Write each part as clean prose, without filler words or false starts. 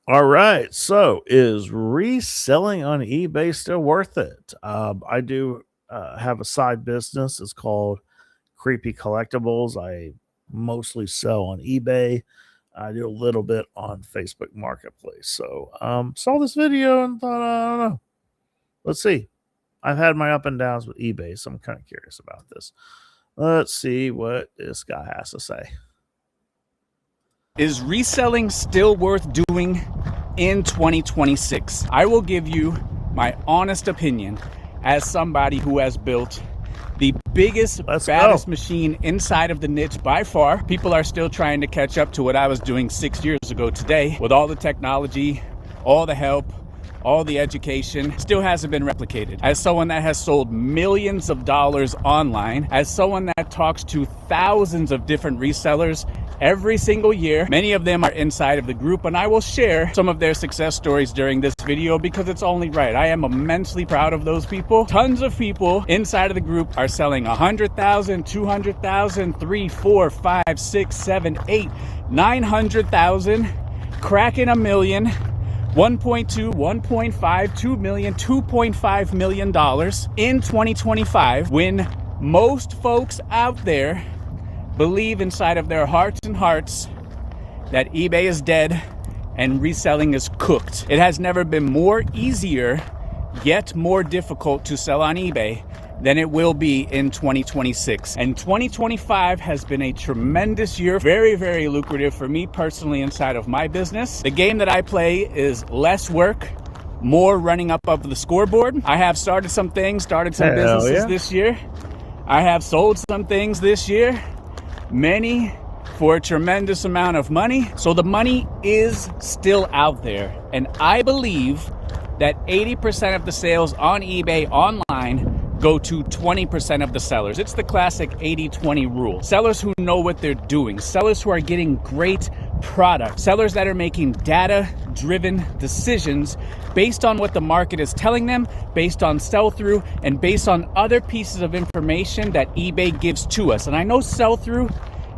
All right. So, is reselling on eBay still worth it? I do have a side business. It's called Creepy Collectibles. I mostly sell on eBay. I do a little bit on Facebook Marketplace. So, saw this video and thought, I don't know. Let's see. I've had my up and downs with eBay, so I'm kind of curious about this. Let's see what this guy has to say. Is reselling still worth doing in 2026? I will give you my honest opinion as somebody who has built the biggest, baddest machine inside of the niche by far. People are still trying to catch up to what I was doing 6 years ago today with all the technology, all the help, all the education. Still hasn't been replicated. As someone that has sold millions of dollars online, as someone that talks to thousands of different resellers every single year, many of them are inside of the group, and I will share some of their success stories during this video because it's only right. I am immensely proud of those people. Tons of people inside of the group are selling 100,000, 200,000, 3, 4, 5, 6, 7, 8, 900,000, cracking a million, 1.2, 1.5, 2 million, $2.5 million in 2025, when most folks out there believe inside of their hearts that eBay is dead and reselling is cooked. It has never been more easier, yet more difficult to sell on eBay than it will be in 2026. And 2025 has been a tremendous year, very, very lucrative for me personally inside of my business. The game that I play is less work, more running up of the scoreboard. I have started some things, started some businesses this year. I have sold some things this year, many for a tremendous amount of money. So the money is still out there. And I believe that 80% of the sales on eBay online go to 20% of the sellers. It's the classic 80-20 rule. Sellers who know what they're doing, sellers who are getting great product, sellers that are making data-driven decisions based on what the market is telling them, based on sell-through, and based on other pieces of information that eBay gives to us. And I know sell-through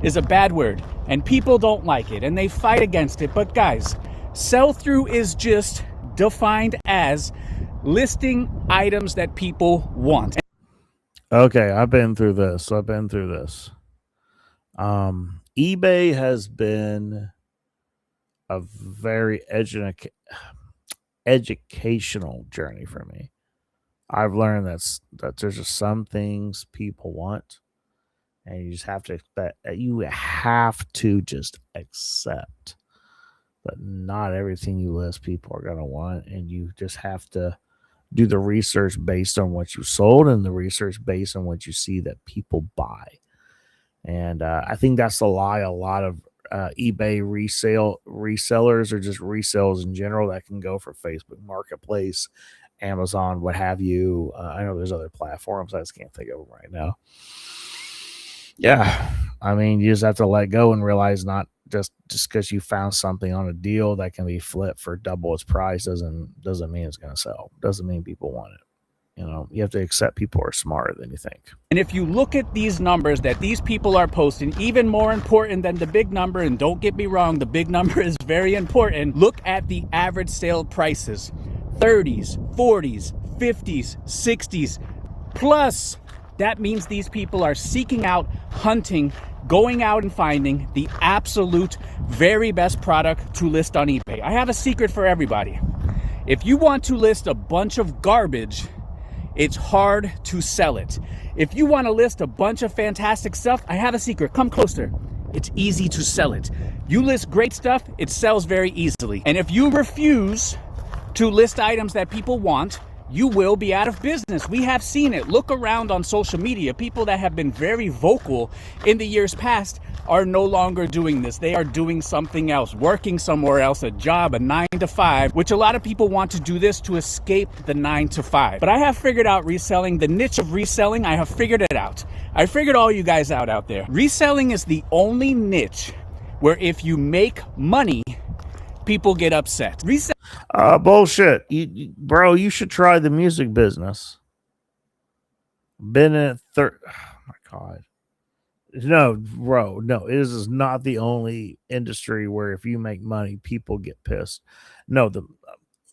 is a bad word, and people don't like it, and they fight against it. But guys, sell-through is just defined as listing items that people want. Okay, I've been through this. eBay has been a very educational journey for me. I've learned that there's just some things people want, and you just have to expect. You have to just accept that not everything you list people are gonna want, and you just have to do the research based on what you sold and the research based on what you see that people buy. And I think that's the lie a lot of eBay resellers or just resales in general that can go for Facebook Marketplace, Amazon, what have you. I know there's other platforms. I just can't think of them right now. Yeah, I mean, you just have to let go and realize not just because you found something on a deal that can be flipped for double its price doesn't mean it's going to sell. Doesn't mean people want it. You have to accept people are smarter than you think. And if you look at these numbers that these people are posting, even more important than the big number, and don't get me wrong, the big number is very important. Look at the average sale prices: 30s, 40s, 50s, 60s plus. That means these people are seeking out, hunting, going out and finding the absolute very best product to list on eBay. I have a secret for everybody. If you want to list a bunch of garbage, it's hard to sell it. If you want to list a bunch of fantastic stuff, I have a secret. Come closer. It's easy to sell it. You list great stuff, it sells very easily. And if you refuse to list items that people want, you will be out of business. We have seen it. Look around on social media. People that have been very vocal in the years past are no longer doing this. They are doing something else, working somewhere else, a job, a 9-to-5, which a lot of people want to do this to escape the 9-to-5. But I have figured out reselling, the niche of reselling. I have figured it out. I figured all you guys out there. Reselling is the only niche where if you make money, people get upset. Bullshit. Bro, you should try the music business. Been in it oh my God. No, bro, no, this is not the only industry where if you make money, people get pissed. No, the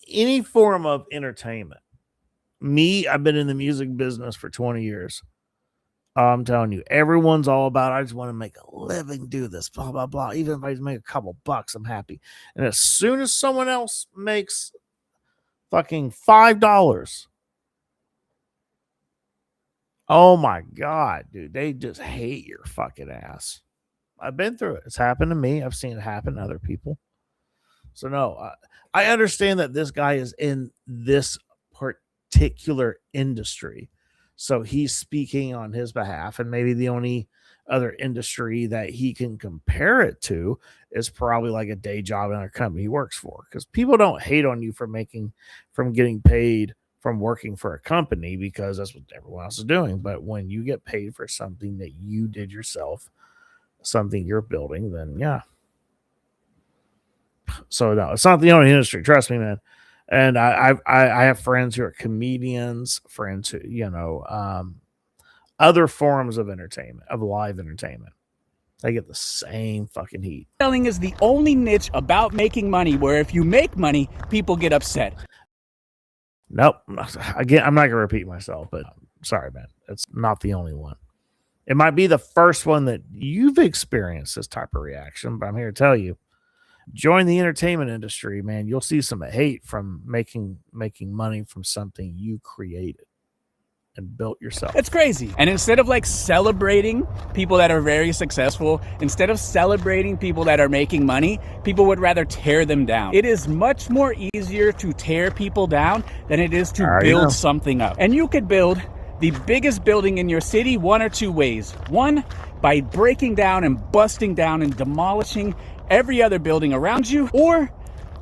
any form of entertainment. Me, I've been in the music business for 20 years. I'm telling you, everyone's all about, I just want to make a living, do this, blah, blah, blah. Even if I just make a couple bucks, I'm happy. And as soon as someone else makes fucking $5, oh my God, dude, they just hate your fucking ass. I've been through it. It's happened to me. I've seen it happen to other people. So no, I understand that this guy is in this particular industry, so he's speaking on his behalf, and maybe the only other industry that he can compare it to is probably like a day job in a company he works for. Because people don't hate on you for getting paid from working for a company because that's what everyone else is doing. But when you get paid for something that you did yourself, something you're building, then yeah, so no, it's not the only industry. Trust me, man. And I have friends who are comedians, friends who other forms of entertainment, of live entertainment. They get the same fucking heat. Selling is the only niche about making money where if you make money, people get upset. Nope. Again, I'm not gonna repeat myself, but sorry, man. It's not the only one. It might be the first one that you've experienced this type of reaction, but I'm here to tell you, join the entertainment industry, man. You'll see some hate from making money from something you created and built yourself. It's crazy. And instead of like celebrating people that are very successful, instead of celebrating people that are making money, people would rather tear them down. It is much more easier to tear people down than it is to build something up. And you could build the biggest building in your city one or two ways. One, by breaking down and busting down and demolishing every other building around you, or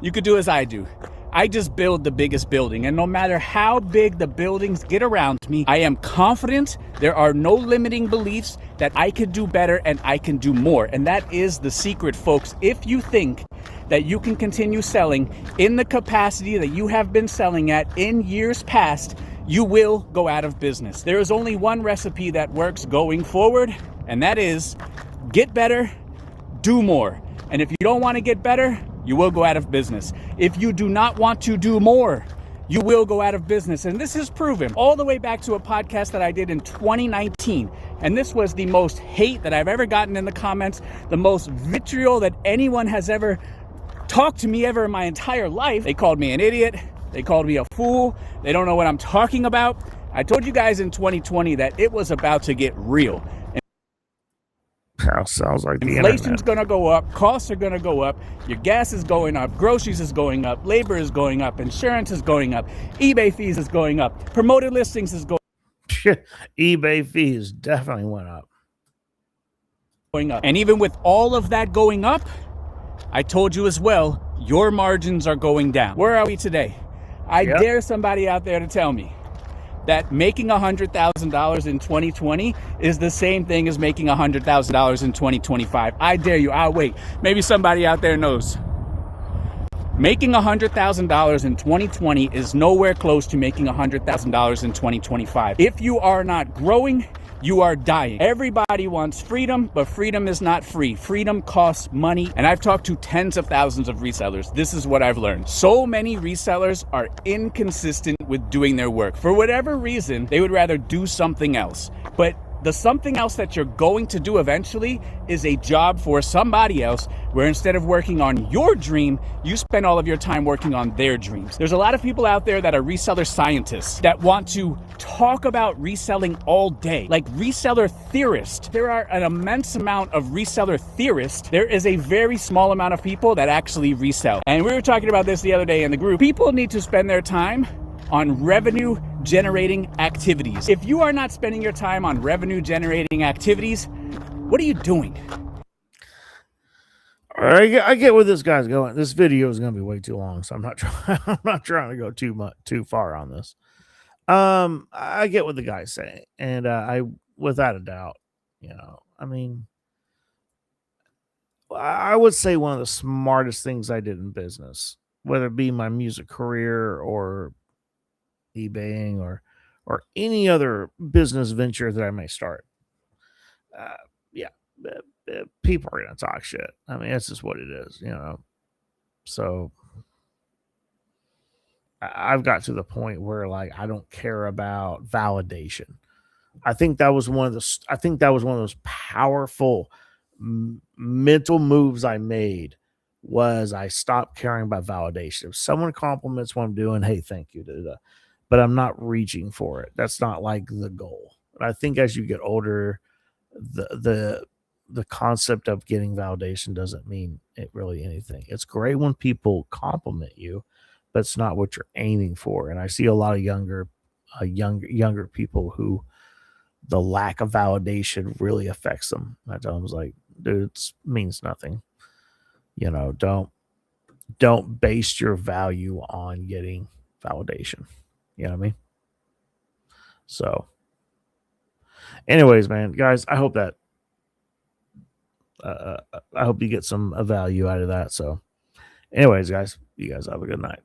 you could do as I do. I just build the biggest building, and no matter how big the buildings get around me, I am confident there are no limiting beliefs that I could do better and I can do more. And that is the secret, folks. If you think that you can continue selling in the capacity that you have been selling at in years past, you will go out of business. There is only one recipe that works going forward, and that is get better, do more. And if you don't want to get better, you will go out of business. If you do not want to do more, you will go out of business. And this is proven all the way back to a podcast that I did in 2019. And this was the most hate that I've ever gotten in the comments, the most vitriol that anyone has ever talked to me ever in my entire life. They called me an idiot. They called me a fool. They don't know what I'm talking about. I told you guys in 2020 that it was about to get real. Sounds like the inflation's going to go up, costs are going to go up, your gas is going up, groceries is going up, labor is going up, insurance is going up, eBay fees is going up, promoted listings is eBay fees definitely went up. And even with all of that going up, I told you as well, your margins are going down. Where are we today? I dare somebody out there to tell me that making $100,000 in 2020 is the same thing as making $100,000 in 2025. I dare you. I'll wait. Maybe somebody out there knows. Making $100,000 in 2020 is nowhere close to making $100,000 in 2025. If you are not growing, you are dying. Everybody wants freedom, but freedom is not free. Freedom costs money. And I've talked to tens of thousands of resellers. This is what I've learned. So many resellers are inconsistent with doing their work. For whatever reason, they would rather do something else. But the something else that you're going to do eventually is a job for somebody else, where instead of working on your dream, you spend all of your time working on their dreams. There's a lot of people out there that are reseller scientists that want to talk about reselling all day, like reseller theorists. There are an immense amount of reseller theorists. There is a very small amount of people that actually resell. And we were talking about this the other day in the group. People need to spend their time on revenue generating activities. If you are not spending your time on revenue generating activities, what are you doing? I get where this guy's going. This video is going to be way too long, so I'm not trying to go too far on this. I get what the guy's saying, and I, without a doubt, I mean, I would say one of the smartest things I did in business, whether it be my music career or eBaying or any other business venture that I may start. yeah, people are gonna talk shit. I mean, it's just what it is, So I've got to the point where like I don't care about validation. I think that was one of the I think that was one of those powerful mental moves I made was I stopped caring about validation. If someone compliments what I'm doing, hey, thank you, but I'm not reaching for it. That's not like the goal. And I think as you get older, the the the concept of getting validation doesn't mean it really anything. It's great when people compliment you, but it's not what you're aiming for. And I see a lot of younger people who the lack of validation really affects them. I tell them, like, dude, it means nothing. Don't base your value on getting validation. You know what I mean? So, anyways, man, guys, I hope you get some value out of that. So, anyways, guys, you guys have a good night.